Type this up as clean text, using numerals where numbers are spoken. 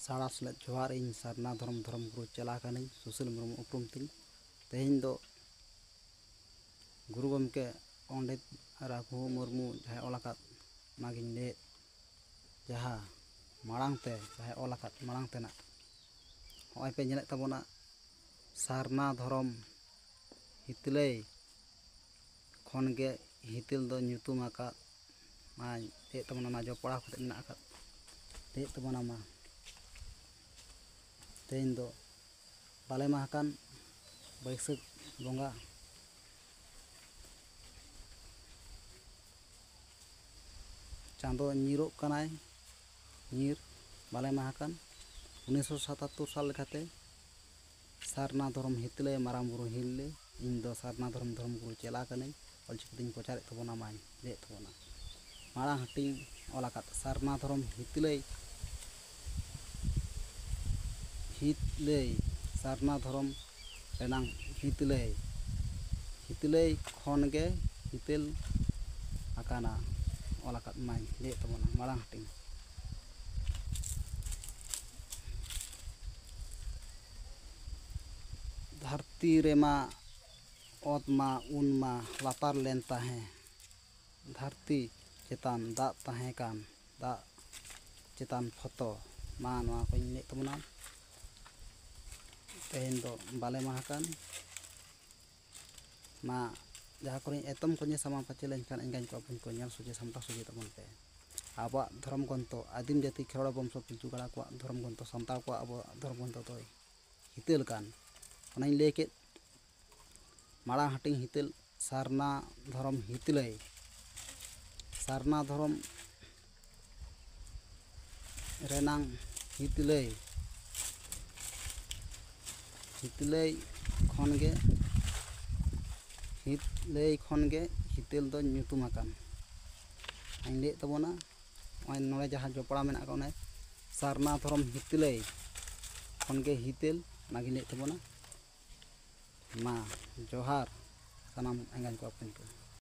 साड़ा सलेद जोहार इन सारना धर्म गुरु चला कनी सुशील मुर्मू उपरुम तिन तेहिं दो गुरु गमके पंडित रघु मुर्मू जहाँ ओलाकात नागिन ले जहाँ माड़ांगते जहाँ ओलाकात माड़ांगते ना होय पे नेले तबोना सारना धर्म हितलई खनगे हितिल दो ᱧᱩᱛᱩᱢ आकात मा ले तबोना मा जो पढ़ा कते मेना आकात ले तबोना मा तेहिं दो बाले माहकान बैसाख बंगा चांदो ᱧᱤᱨᱚᱜ ᱠᱟᱱᱟᱭ ᱧᱤᱨ बाले माहकान 1977 साल लेखाते सारना धर्म हितले माराम बुरु हिलले इन दो सारना धर्म गुरु चला कने ऑलचिकितिन प्रचारे तबोना माय ले तबोना माड़ा हटिंग ओलाकात सारना धर्म हितले सारना धर्म रेनांग हितले खनगे हितेल आकाना ओलाकात माय ले तबोना माड़ा हटिंग धरती रेमा ओतमा उनमा लातार लेन ताहे धरती चेतान दा ताहे कान दा चेतान फतो मा नवा को ले तबोना तेहिं दो बाले माहकान मा जहाँ को एतम को सामा पाचे लेनखान इंगान को अपन को नेल सुजे सामटा सुजे तबन पे आबा धर्म ग्रंथ आदिम जाति खेरड़ा वंश पिलचु गाड़ा को धर्म ग्रंथ सामता को अब धर्म ग्रंथ तो हितेल कान ओनाइन ले के माड़ा हटिंग हितेल सारना धर्म हितले सारना धर्म रेनांग हितले खनगे हितेल दो ᱧᱩᱛᱩᱢ आकान आइन ले तबोना ओय नोड़े जहाँ जोपड़ा मेना का ओने सारना धर्म हितले खनगे हितेल नागिन ले तबोना मा जोहार सनाम एंगान को अपन को